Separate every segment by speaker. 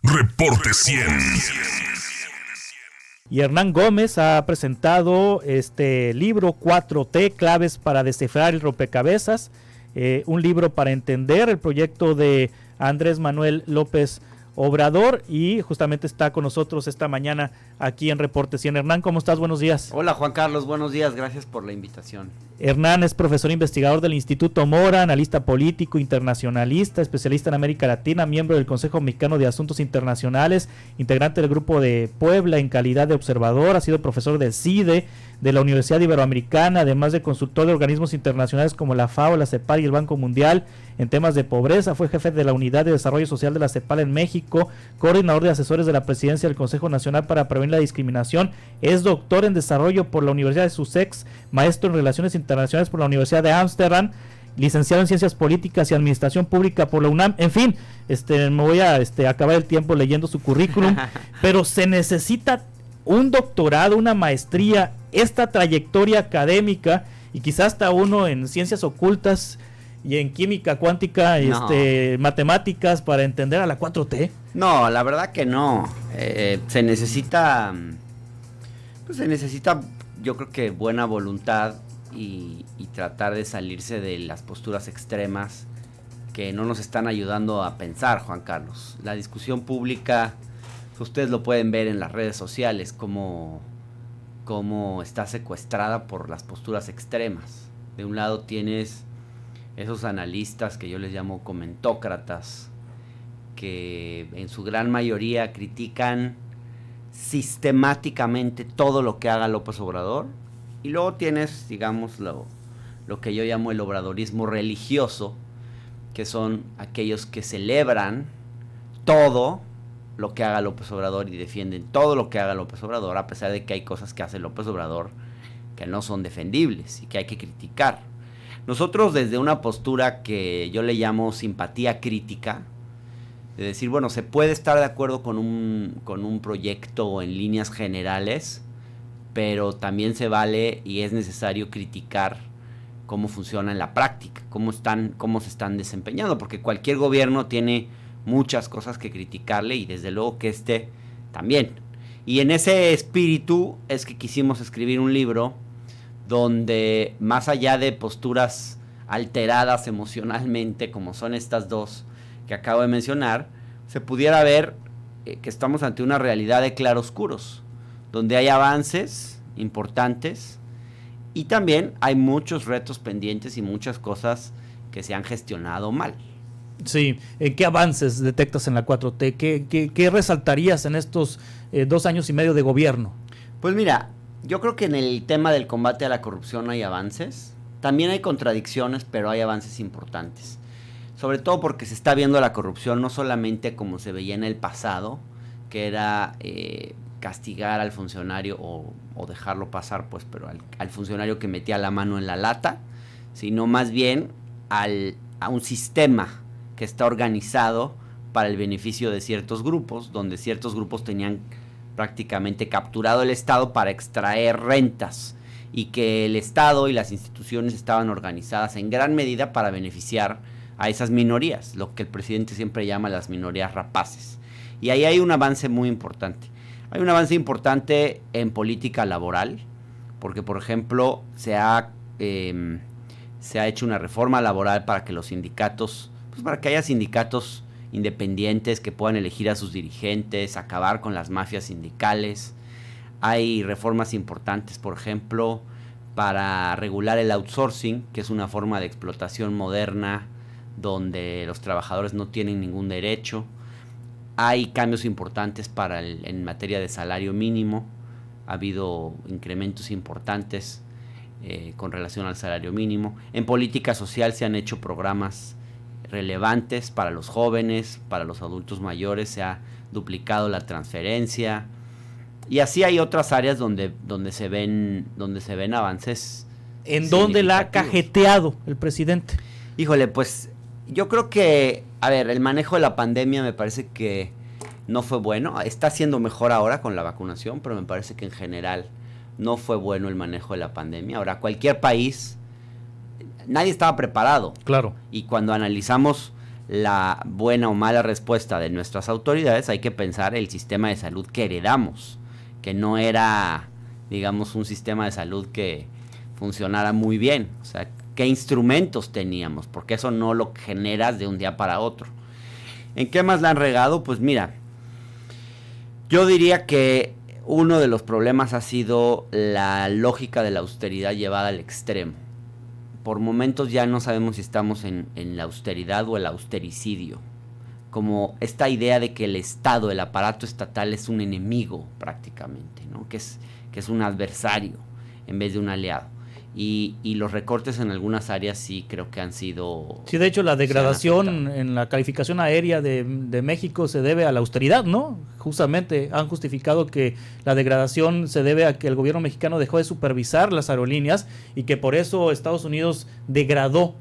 Speaker 1: Reporte 100.
Speaker 2: Y Hernán Gómez ha presentado este libro 4T, claves para descifrar el rompecabezas, un libro para entender el proyecto de Andrés Manuel López Obrador, y justamente está con nosotros esta mañana aquí en Reporte 100. Hernán, ¿cómo estás? Buenos días.
Speaker 3: Hola Juan Carlos, buenos días, gracias por la invitación.
Speaker 2: Hernán es profesor investigador del Instituto Mora, analista político, internacionalista, especialista en América Latina, miembro del Consejo Mexicano de Asuntos Internacionales, integrante del Grupo de Puebla en calidad de observador, ha sido profesor del CIDE, de la Universidad Iberoamericana, además de consultor de organismos internacionales como la FAO, la CEPAL y el Banco Mundial en temas de pobreza. Fue jefe de la Unidad de Desarrollo Social de la CEPAL en México, coordinador de asesores de la Presidencia del Consejo Nacional para Prevenir la Discriminación, es doctor en Desarrollo por la Universidad de Sussex, maestro en Relaciones Internacionales por la Universidad de Ámsterdam, licenciado en Ciencias Políticas y Administración Pública por la UNAM. En fin, me voy a acabar el tiempo leyendo su currículum, pero se necesita un doctorado, una maestría, esta trayectoria académica y quizás hasta uno en ciencias ocultas y en química cuántica, matemáticas para entender a la 4T.
Speaker 3: No, la verdad que no. Se necesita, yo creo que buena voluntad y tratar de salirse de las posturas extremas que no nos están ayudando a pensar, Juan Carlos. La discusión pública, ustedes lo pueden ver en las redes sociales, cómo está secuestrada por las posturas extremas. De un lado tienes esos analistas que yo les llamo comentócratas, que en su gran mayoría critican sistemáticamente todo lo que haga López Obrador. Y luego tienes, digamos, lo que yo llamo el obradorismo religioso, que son aquellos que celebran todo lo que haga López Obrador y defienden todo lo que haga López Obrador, a pesar de que hay cosas que hace López Obrador que no son defendibles y que hay que criticar. Nosotros, desde una postura que yo le llamo simpatía crítica, de decir, bueno, se puede estar de acuerdo con un proyecto en líneas generales, pero también se vale y es necesario criticar cómo funciona en la práctica, cómo se están desempeñando, porque cualquier gobierno tiene muchas cosas que criticarle y desde luego que también. Y en ese espíritu es que quisimos escribir un libro donde, más allá de posturas alteradas emocionalmente, como son estas dos que acabo de mencionar, se pudiera ver que estamos ante una realidad de claroscuros, donde hay avances importantes y también hay muchos retos pendientes y muchas cosas que se han gestionado mal.
Speaker 2: Sí, ¿qué avances detectas en la 4T? ¿Qué resaltarías en estos 2 años y medio de gobierno?
Speaker 3: Pues mira, yo creo que en el tema del combate a la corrupción hay avances. También hay contradicciones, pero hay avances importantes. Sobre todo porque se está viendo la corrupción no solamente como se veía en el pasado, que era castigar al funcionario o dejarlo pasar, pues, pero al funcionario que metía la mano en la lata, sino más bien a un sistema que está organizado para el beneficio de ciertos grupos, donde ciertos grupos tenían prácticamente capturado el Estado para extraer rentas, y que el Estado y las instituciones estaban organizadas en gran medida para beneficiar a esas minorías, lo que el presidente siempre llama las minorías rapaces. Y ahí hay un avance muy importante. Hay un avance importante en política laboral, porque, por ejemplo, se ha hecho una reforma laboral para que los sindicatos, para que haya sindicatos independientes que puedan elegir a sus dirigentes, acabar con las mafias sindicales. Hay reformas importantes, por ejemplo, para regular el outsourcing, que es una forma de explotación moderna donde los trabajadores no tienen ningún derecho. Hay cambios importantes en materia de salario mínimo. Ha habido incrementos importantes con relación al salario mínimo. En política social se han hecho programas relevantes para los jóvenes, para los adultos mayores, se ha duplicado la transferencia, y así hay otras áreas donde se ven avances.
Speaker 2: ¿En dónde la ha cajeteado el presidente?
Speaker 3: Híjole, pues yo creo que, el manejo de la pandemia me parece que no fue bueno. Está siendo mejor ahora con la vacunación, pero me parece que en general no fue bueno el manejo de la pandemia. Ahora, cualquier país, nadie estaba preparado.
Speaker 2: Claro.
Speaker 3: Y cuando analizamos la buena o mala respuesta de nuestras autoridades, hay que pensar el sistema de salud que heredamos, que no era, digamos, un sistema de salud que funcionara muy bien. O sea, ¿qué instrumentos teníamos? Porque eso no lo generas de un día para otro. ¿En qué más la han regado? Pues mira, yo diría que uno de los problemas ha sido la lógica de la austeridad llevada al extremo. Por momentos ya no sabemos si estamos en la austeridad o el austericidio. Como esta idea de que el Estado, el aparato estatal es un enemigo prácticamente, ¿no? Que es un adversario en vez de un aliado. Y los recortes en algunas áreas sí creo que han sido...
Speaker 2: Sí, de hecho la degradación en la calificación aérea de México se debe a la austeridad, ¿no? Justamente han justificado que la degradación se debe a que el gobierno mexicano dejó de supervisar las aerolíneas y que por eso Estados Unidos degradó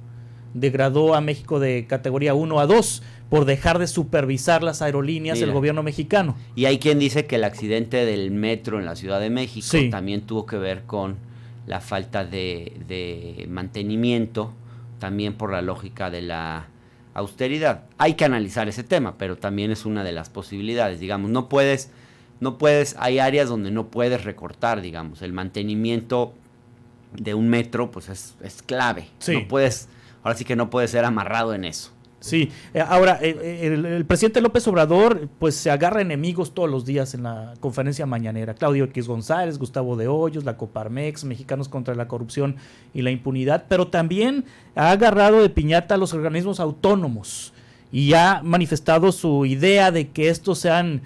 Speaker 2: a México de categoría 1 a 2 por dejar de supervisar las aerolíneas del gobierno mexicano.
Speaker 3: Y hay quien dice que el accidente del metro en la Ciudad de México también tuvo que ver con la falta de mantenimiento, también por la lógica de la austeridad. Hay que analizar ese tema, pero también es una de las posibilidades. Digamos, no puedes, hay áreas donde no puedes recortar, digamos. El mantenimiento de un metro, pues es clave. Sí. No puedes, ahora sí que no puedes ser amarrado en eso.
Speaker 2: Sí, ahora el presidente López Obrador pues se agarra enemigos todos los días en la conferencia mañanera. Claudio X González, Gustavo de Hoyos, la Coparmex, Mexicanos contra la Corrupción y la Impunidad, pero también ha agarrado de piñata a los organismos autónomos y ha manifestado su idea de que estos sean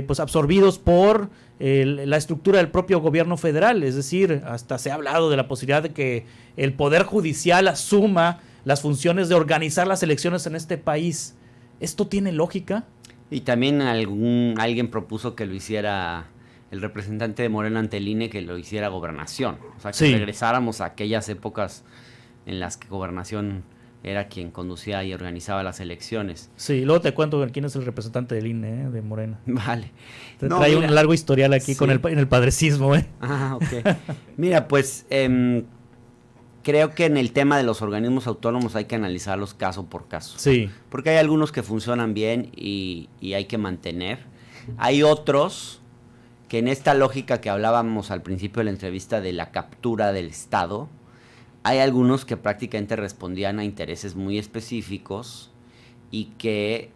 Speaker 2: pues absorbidos por la estructura del propio gobierno federal. Es decir, hasta se ha hablado de la posibilidad de que el Poder Judicial asuma las funciones de organizar las elecciones en este país. ¿Esto tiene lógica?
Speaker 3: Y también alguien propuso que lo hiciera el representante de Morena ante el INE, que lo hiciera Gobernación. O sea, que regresáramos a aquellas épocas en las que Gobernación era quien conducía y organizaba las elecciones.
Speaker 2: Sí, luego te cuento quién es el representante del INE, de Morena.
Speaker 3: Vale.
Speaker 2: Trae un largo historial aquí en el padrecismo.
Speaker 3: Ah, ok. Mira, pues... creo que en el tema de los organismos autónomos hay que analizarlos caso por caso.
Speaker 2: Sí.
Speaker 3: Porque hay algunos que funcionan bien y hay que mantener. Hay otros que en esta lógica que hablábamos al principio de la entrevista de la captura del Estado, hay algunos que prácticamente respondían a intereses muy específicos y que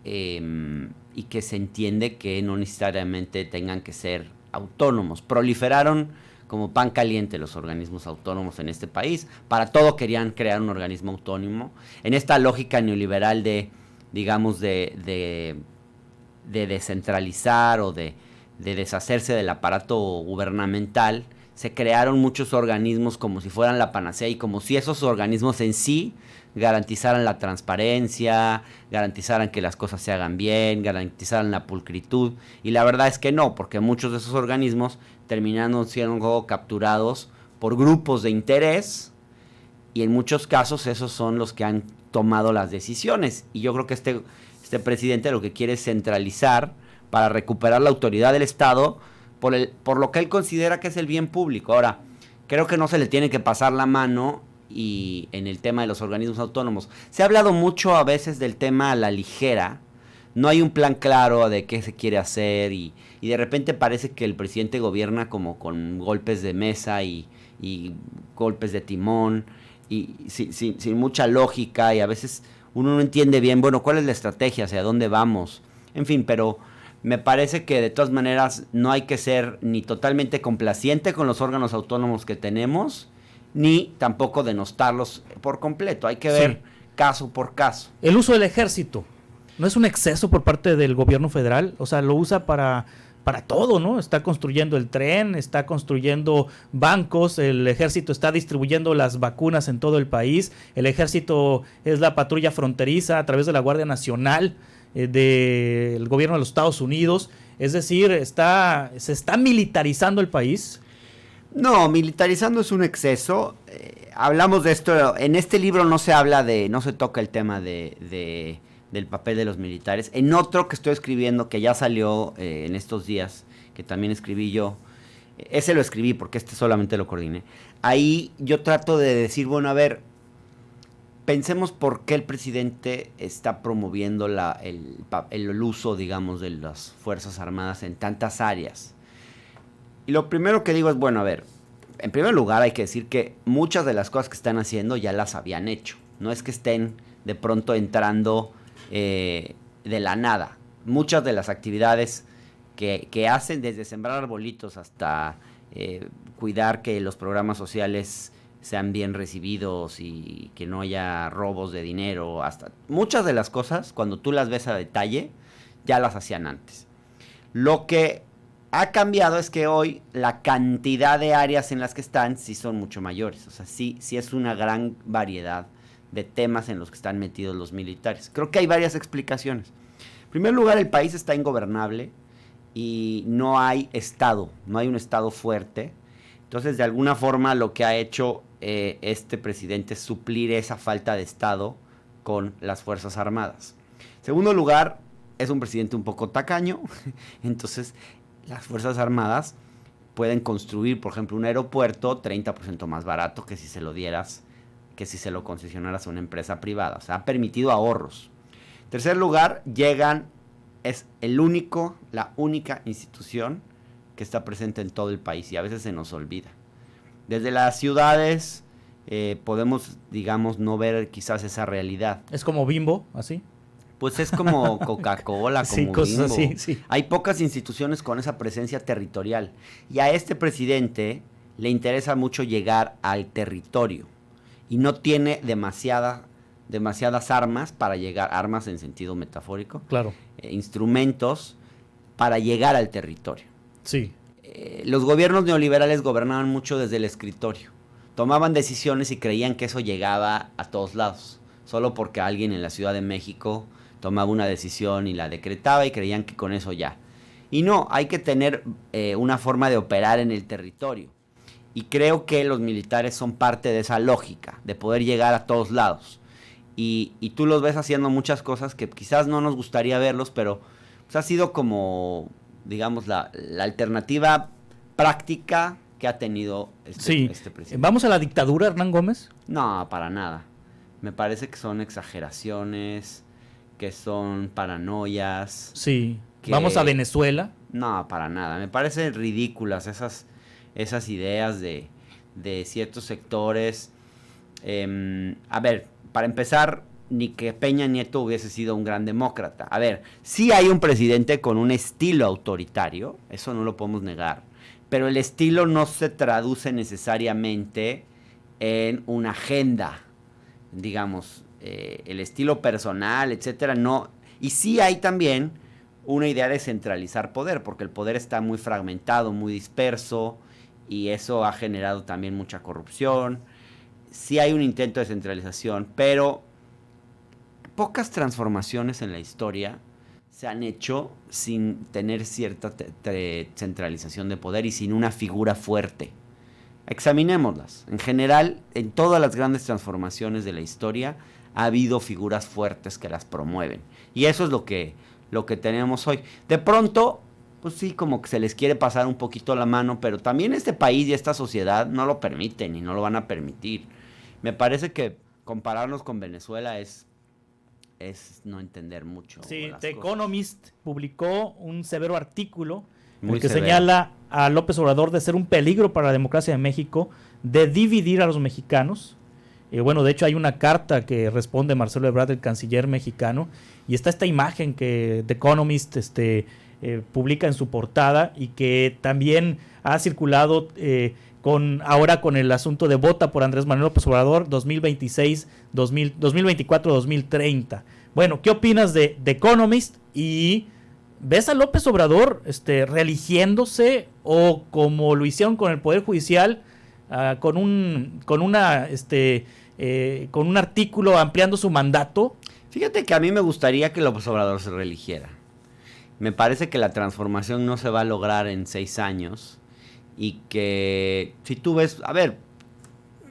Speaker 3: se entiende que no necesariamente tengan que ser autónomos. Proliferaron como pan caliente los organismos autónomos en este país. Para todo querían crear un organismo autónomo. En esta lógica neoliberal de, digamos, de descentralizar o de deshacerse del aparato gubernamental, se crearon muchos organismos como si fueran la panacea y como si esos organismos en sí garantizaran la transparencia, garantizaran que las cosas se hagan bien, garantizaran la pulcritud. Y la verdad es que no, porque muchos de esos organismos terminaron siendo capturados por grupos de interés y en muchos casos esos son los que han tomado las decisiones. Y yo creo que este presidente lo que quiere es centralizar para recuperar la autoridad del Estado por lo que él considera que es el bien público. Ahora, creo que no se le tiene que pasar la mano y en el tema de los organismos autónomos. Se ha hablado mucho a veces del tema a la ligera. No hay un plan claro de qué se quiere hacer y de repente parece que el presidente gobierna como con golpes de mesa y golpes de timón y sin mucha lógica y a veces uno no entiende bien, bueno, cuál es la estrategia, hacia dónde vamos. En fin, pero me parece que de todas maneras no hay que ser ni totalmente complaciente con los órganos autónomos que tenemos, ni tampoco denostarlos por completo. Hay que ver caso por caso.
Speaker 2: El uso del ejército, ¿no es un exceso por parte del gobierno federal? O sea, lo usa para todo, ¿no? Está construyendo el tren, está construyendo bancos, el ejército está distribuyendo las vacunas en todo el país, el ejército es la patrulla fronteriza a través de la Guardia Nacional del gobierno de los Estados Unidos. Es decir, ¿se está militarizando el país?
Speaker 3: No, militarizando es un exceso. Hablamos de esto, en este libro no se toca el tema del papel de los militares. En otro que estoy escribiendo, que ya salió en estos días, que también escribí yo, ese lo escribí porque este solamente lo coordiné. Ahí yo trato de decir, bueno, a ver, pensemos por qué el presidente está promoviendo el uso, digamos, de las Fuerzas Armadas en tantas áreas. Y lo primero que digo es, bueno, a ver, en primer lugar hay que decir que muchas de las cosas que están haciendo ya las habían hecho. No es que estén de pronto entrando de la nada. Muchas de las actividades que hacen, desde sembrar arbolitos hasta cuidar que los programas sociales sean bien recibidos y que no haya robos de dinero, hasta muchas de las cosas, cuando tú las ves a detalle, ya las hacían antes. Lo que ha cambiado es que hoy la cantidad de áreas en las que están sí son mucho mayores. O sea, sí es una gran variedad de temas en los que están metidos los militares. Creo que hay varias explicaciones. En primer lugar, el país está ingobernable y no hay Estado, no hay un Estado fuerte. Entonces, de alguna forma, lo que ha hecho este presidente es suplir esa falta de Estado con las Fuerzas Armadas. En segundo lugar, es un presidente un poco tacaño. Entonces, las Fuerzas Armadas pueden construir, por ejemplo, un aeropuerto 30% más barato que si se lo dieras, que si se lo concesionaras a una empresa privada. O sea, ha permitido ahorros. En tercer lugar, es la única institución que está presente en todo el país y a veces se nos olvida. Desde las ciudades podemos, digamos, no ver quizás esa realidad.
Speaker 2: Es como Bimbo, así.
Speaker 3: Pues es como Coca-Cola, como
Speaker 2: sí, cosas
Speaker 3: Bimbo.
Speaker 2: así, sí.
Speaker 3: Hay pocas instituciones con esa presencia territorial. Y a este presidente le interesa mucho llegar al territorio. Y no tiene demasiadas armas para llegar, armas en sentido metafórico.
Speaker 2: Claro.
Speaker 3: Instrumentos para llegar al territorio.
Speaker 2: Sí.
Speaker 3: Los gobiernos neoliberales gobernaban mucho desde el escritorio. Tomaban decisiones y creían que eso llegaba a todos lados. Solo porque alguien en la Ciudad de México tomaba una decisión y la decretaba y creían que con eso ya. Y no, hay que tener una forma de operar en el territorio. Y creo que los militares son parte de esa lógica, de poder llegar a todos lados. Y tú los ves haciendo muchas cosas que quizás no nos gustaría verlos, pero pues, ha sido como, digamos, la alternativa práctica que ha tenido este presidente.
Speaker 2: ¿Vamos a la dictadura, Hernán Gómez?
Speaker 3: No, para nada. Me parece que son exageraciones, que son paranoias.
Speaker 2: Sí. ¿Vamos a Venezuela?
Speaker 3: No, para nada. Me parecen ridículas esas ideas de ciertos sectores. A ver, para empezar, ni que Peña Nieto hubiese sido un gran demócrata. A ver, sí hay un presidente con un estilo autoritario, eso no lo podemos negar, pero el estilo no se traduce necesariamente en una agenda, digamos, el estilo personal, etcétera, no. Y sí hay también una idea de centralizar poder, porque el poder está muy fragmentado, muy disperso, y eso ha generado también mucha corrupción. Sí hay un intento de centralización, pero pocas transformaciones en la historia se han hecho sin tener cierta centralización de poder y sin una figura fuerte. Examinémoslas. En general, en todas las grandes transformaciones de la historia ha habido figuras fuertes que las promueven. Y eso es lo que tenemos hoy. De pronto, pues sí, como que se les quiere pasar un poquito la mano, pero también este país y esta sociedad no lo permiten y no lo van a permitir. Me parece que compararnos con Venezuela es no entender mucho.
Speaker 2: Sí, The Economist publicó un severo artículo en el que
Speaker 3: severo.
Speaker 2: Señala a López Obrador de ser un peligro para la democracia de México, de dividir a los mexicanos. Bueno, de hecho hay una carta que responde Marcelo Ebrard, el canciller mexicano, y está esta imagen que The Economist publica en su portada y que también ha circulado ahora con el asunto de vota por Andrés Manuel López Obrador 2024-2030. Bueno, ¿qué opinas de The Economist? ¿Y ves a López Obrador reeligiéndose o como lo hicieron con el Poder Judicial, con un artículo ampliando su mandato?
Speaker 3: Fíjate que a mí me gustaría que López Obrador se reeligiera. Me parece que la transformación no se va a lograr en 6 años y que si tú ves, a ver,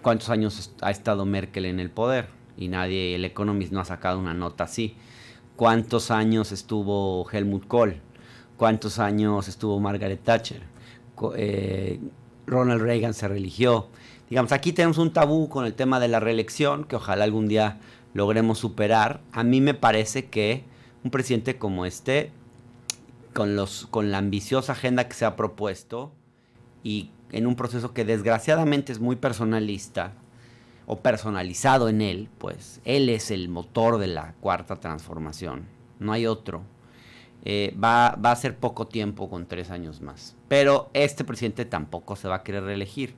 Speaker 3: ¿cuántos años ha estado Merkel en el poder? Y el Economist no ha sacado una nota así. ¿Cuántos años estuvo Helmut Kohl? ¿Cuántos años estuvo Margaret Thatcher? Ronald Reagan se reeligió. Digamos, aquí tenemos un tabú con el tema de la reelección, que ojalá algún día logremos superar. A mí me parece que un presidente como este, con la ambiciosa agenda que se ha propuesto y en un proceso que desgraciadamente es muy personalista o personalizado en él, pues él es el motor de la cuarta transformación, no hay otro. Va a ser poco tiempo con 3 años más, pero este presidente tampoco se va a querer reelegir.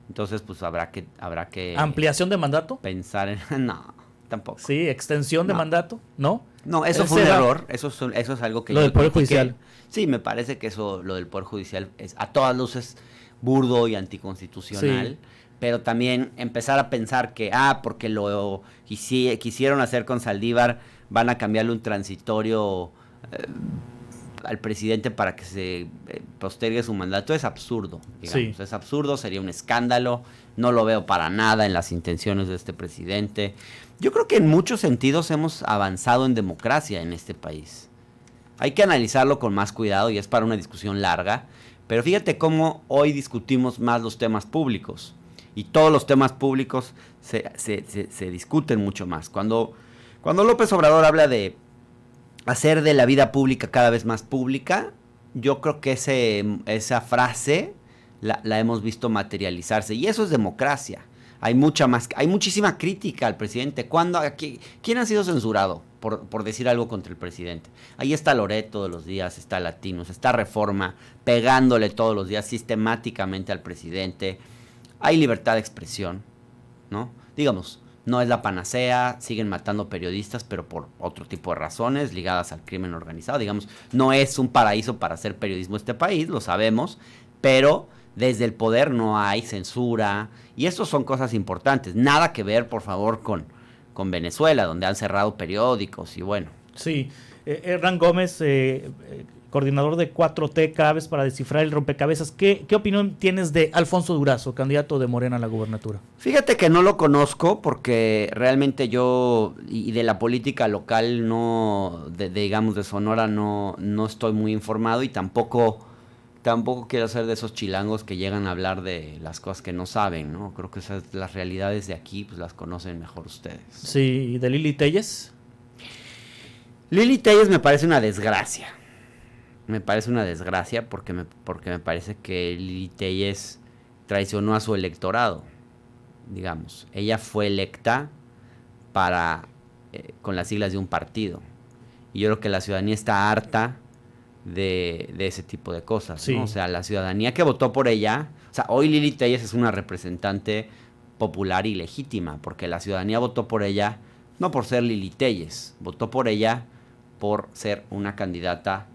Speaker 3: Entonces, pues habrá que
Speaker 2: ¿Ampliación de mandato?
Speaker 3: Pensar en... No, tampoco.
Speaker 2: Sí, extensión de mandato, ¿no?
Speaker 3: No, eso fue un error. Eso es algo que
Speaker 2: lo del Poder Judicial.
Speaker 3: Sí, me parece que lo del Poder Judicial es a todas luces burdo y anticonstitucional. Sí. Pero también empezar a pensar que, porque lo quisieron hacer con Saldívar, van a cambiarle un transitorio al presidente para que se postergue su mandato, es absurdo, digamos. Sí. Es absurdo, sería un escándalo, no lo veo para nada en las intenciones de este presidente. Yo creo que en muchos sentidos hemos avanzado en democracia en este país. Hay que analizarlo con más cuidado y es para una discusión larga, pero fíjate cómo hoy discutimos más los temas públicos y todos los temas públicos se discuten mucho más. Cuando López Obrador habla de hacer de la vida pública cada vez más pública, yo creo que esa frase la hemos visto materializarse y eso es democracia. Hay muchísima crítica al presidente. ¿Quién ha sido censurado por decir algo contra el presidente? Ahí está Loret todos los días, está Latinos, está Reforma, pegándole todos los días sistemáticamente al presidente. Hay libertad de expresión, ¿no? Digamos, no es la panacea, siguen matando periodistas, pero por otro tipo de razones ligadas al crimen organizado. Digamos, no es un paraíso para hacer periodismo este país, lo sabemos, pero desde el poder no hay censura, y eso son cosas importantes. Nada que ver, por favor, con Venezuela, donde han cerrado periódicos y bueno.
Speaker 2: Sí, Hernán Gómez, coordinador de 4T, cada vez para descifrar el rompecabezas. ¿Qué opinión tienes de Alfonso Durazo, candidato de Morena a la gubernatura?
Speaker 3: Fíjate que no lo conozco porque realmente yo, y de la política local, digamos de Sonora, no estoy muy informado y tampoco quiero ser de esos chilangos que llegan a hablar de las cosas que no saben, ¿no? Creo que las realidades de aquí pues las conocen mejor ustedes.
Speaker 2: Sí, ¿y de Lili Téllez?
Speaker 3: Lili Téllez me parece una desgracia. Me parece una desgracia porque me parece que Lili Téllez traicionó a su electorado, digamos. Ella fue electa con las siglas de un partido. Y yo creo que la ciudadanía está harta de ese tipo de cosas, sí. ¿No? O sea, la ciudadanía que votó por ella, o sea, hoy Lili Téllez es una representante popular y legítima, porque la ciudadanía votó por ella, no por ser Lili Téllez, votó por ella por ser una candidata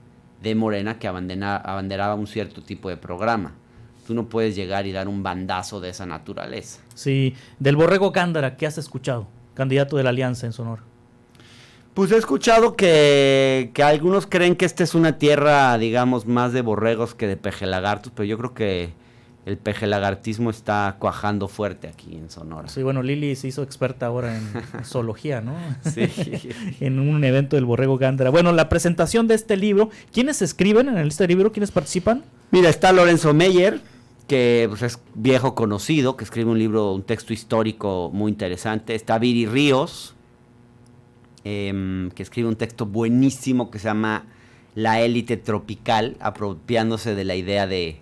Speaker 3: de Morena que abanderaba un cierto tipo de programa. Tú no puedes llegar y dar un bandazo de esa naturaleza.
Speaker 2: Sí, del Borrego Gándara, ¿qué has escuchado? Candidato de la Alianza en Sonora.
Speaker 3: Pues he escuchado que algunos creen que esta es una tierra, digamos, más de borregos que de pejelagartos, pero yo creo que el pejelagartismo está cuajando fuerte aquí en Sonora.
Speaker 2: Sí, bueno, Lili se hizo experta ahora en zoología, ¿no?
Speaker 3: Sí.
Speaker 2: En un evento del Borrego Gándara. Bueno, la presentación de este libro, ¿quiénes escriben en este libro? ¿Quiénes participan?
Speaker 3: Mira, está Lorenzo Meyer, que pues, es viejo conocido, que escribe un texto histórico muy interesante. Está Viri Ríos, que escribe un texto buenísimo que se llama La élite tropical, apropiándose de la idea de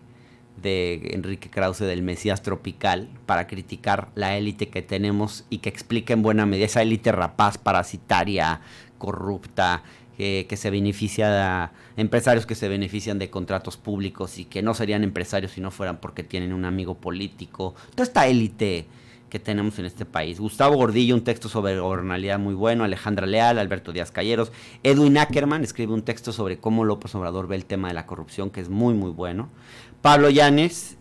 Speaker 3: Enrique Krause del Mesías tropical para criticar la élite que tenemos y que explica en buena medida esa élite rapaz, parasitaria, corrupta, que se beneficia de empresarios que se benefician de contratos públicos y que no serían empresarios si no fueran porque tienen un amigo político. Toda esta élite que tenemos en este país. Gustavo Gordillo, un texto sobre gobernabilidad muy bueno. Alejandra Leal, Alberto Díaz Calleros. Edwin Ackerman escribe un texto sobre cómo López Obrador ve el tema de la corrupción, que es muy, muy bueno. Pablo Yáñez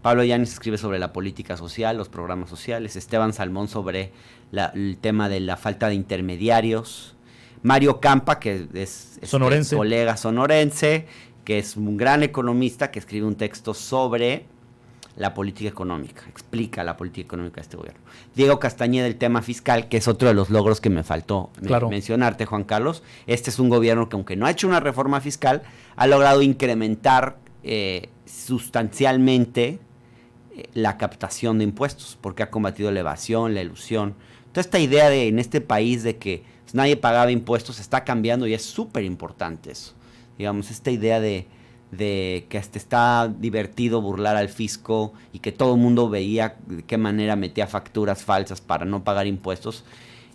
Speaker 3: escribe sobre la política social, los programas sociales. Esteban Salmón sobre el tema de la falta de intermediarios. Mario Campa, que es colega sonorense, que es un gran economista, que escribe un texto sobre la política económica, explica la política económica de este gobierno. Diego Castañeda, el tema fiscal, que es otro de los logros que me faltó mencionarte, Juan Carlos. Este es un gobierno que, aunque no ha hecho una reforma fiscal, ha logrado incrementar sustancialmente la captación de impuestos, porque ha combatido la evasión, la elusión. Toda esta idea de en este país de que nadie pagaba impuestos está cambiando y es súper importante eso. Digamos, esta idea de que hasta está divertido burlar al fisco y que todo el mundo veía de qué manera metía facturas falsas para no pagar impuestos,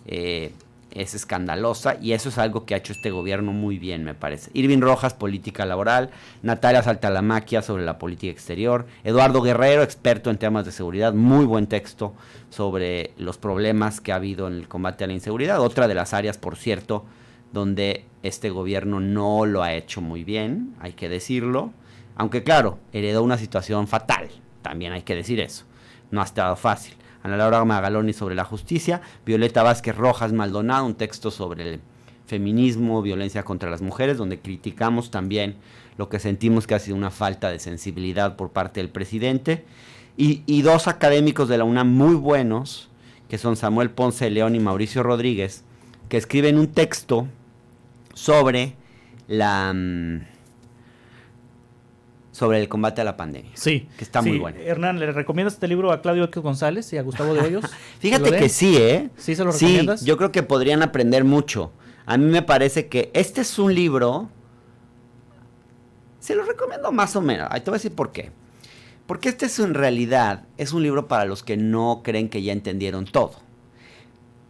Speaker 3: es escandalosa, y eso es algo que ha hecho este gobierno muy bien, me parece. Irving Rojas, política laboral; Natalia Saltalamaquia, sobre la política exterior; Eduardo Guerrero, experto en temas de seguridad, muy buen texto sobre los problemas que ha habido en el combate a la inseguridad, otra de las áreas, por cierto, donde este gobierno no lo ha hecho muy bien, hay que decirlo, aunque claro, heredó una situación fatal, también hay que decir eso, no ha estado fácil. Ana Laura Magaloni, sobre la justicia; Violeta Vázquez Rojas Maldonado, un texto sobre el feminismo, violencia contra las mujeres, donde criticamos también lo que sentimos que ha sido una falta de sensibilidad por parte del presidente, y dos académicos de la UNAM muy buenos, que son Samuel Ponce de León y Mauricio Rodríguez, que escriben un texto sobre sobre el combate a la pandemia.
Speaker 2: Sí.
Speaker 3: Que está muy bueno.
Speaker 2: Hernán, ¿le recomiendas este libro a Claudio X González y a Gustavo de Hoyos?
Speaker 3: Fíjate que sí, ¿eh?
Speaker 2: ¿Sí se lo recomiendas?
Speaker 3: Sí, yo creo que podrían aprender mucho. A mí me parece que este es un libro, se lo recomiendo más o menos. Ahí te voy a decir por qué. Porque este es en realidad, es un libro para los que no creen que ya entendieron todo.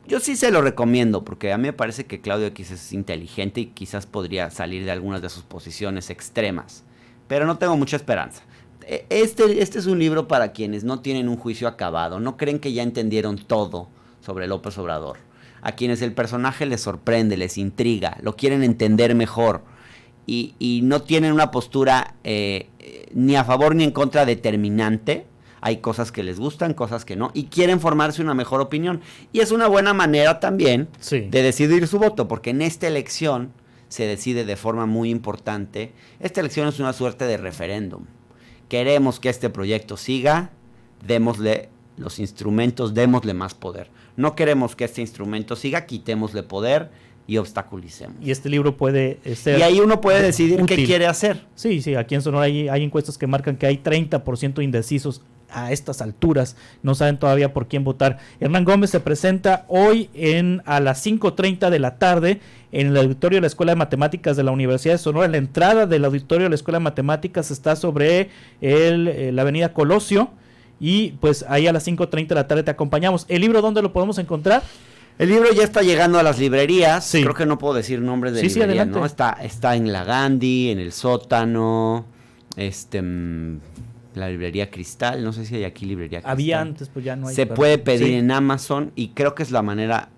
Speaker 3: Yo sí se lo recomiendo, porque a mí me parece que Claudio X es inteligente y quizás podría salir de algunas de sus posiciones extremas. Pero no tengo mucha esperanza. Este es un libro para quienes no tienen un juicio acabado, no creen que ya entendieron todo sobre López Obrador, a quienes el personaje les sorprende, les intriga, lo quieren entender mejor, y no tienen una postura ni a favor ni en contra determinante. Hay cosas que les gustan, cosas que no, y quieren formarse una mejor opinión. Y es una buena manera también de decidir su voto, porque en esta elección se decide de forma muy importante. Esta elección es una suerte de referéndum. Queremos que este proyecto siga, démosle los instrumentos, démosle más poder. No queremos que este instrumento siga, quitémosle poder y obstaculicemos.
Speaker 2: Y este libro puede ser...
Speaker 3: Y ahí uno puede decidir
Speaker 2: útil.
Speaker 3: qué quiere hacer.
Speaker 2: Sí, aquí en Sonora hay encuestas que marcan que hay 30% indecisos a estas alturas, no saben todavía por quién votar. Hernán Gómez se presenta hoy a las 5:30 de la tarde en el auditorio de la Escuela de Matemáticas de la Universidad de Sonora. La entrada del auditorio de la Escuela de Matemáticas está sobre la avenida Colosio, y pues ahí a las 5:30 de la tarde te acompañamos. ¿El libro dónde lo podemos encontrar?
Speaker 3: El libro ya está llegando a las librerías. Sí. Creo que no puedo decir nombres de librerías, ¿no? Está en la Gandhi, en el Sótano, la librería Cristal, no sé si hay aquí librería Cristal.
Speaker 2: Había antes, pues ya no hay.
Speaker 3: Se puede pedir en Amazon, y creo que es la manera,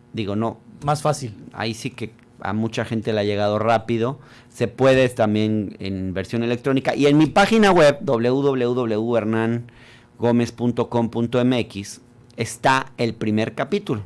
Speaker 2: más fácil.
Speaker 3: Ahí sí que a mucha gente le ha llegado rápido. Se puede también en versión electrónica, y en mi página web www.hernangomez.com.mx está el primer capítulo,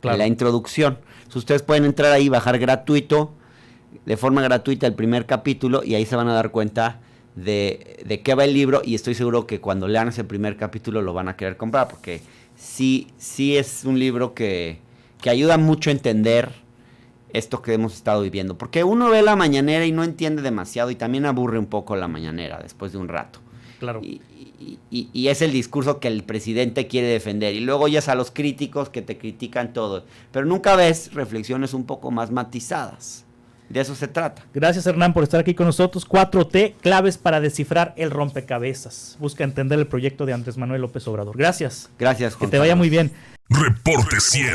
Speaker 3: la introducción. Si ustedes pueden entrar ahí, bajar de forma gratuita el primer capítulo, y ahí se van a dar cuenta de qué va el libro, y estoy seguro que cuando lean ese primer capítulo lo van a querer comprar, porque sí es un libro que ayuda mucho a entender esto que hemos estado viviendo, porque uno ve la mañanera y no entiende demasiado, y también aburre un poco la mañanera después de un rato.
Speaker 2: Claro.
Speaker 3: Y es el discurso que el presidente quiere defender, y luego oyes a los críticos que te critican todo, pero nunca ves reflexiones un poco más matizadas. De eso se trata.
Speaker 2: Gracias, Hernán, por estar aquí con nosotros. 4T, claves para descifrar el rompecabezas. Busca entender el proyecto de Andrés Manuel López Obrador. Gracias.
Speaker 3: Gracias,
Speaker 2: Juan. Que te vaya muy bien.
Speaker 1: Reporte 100.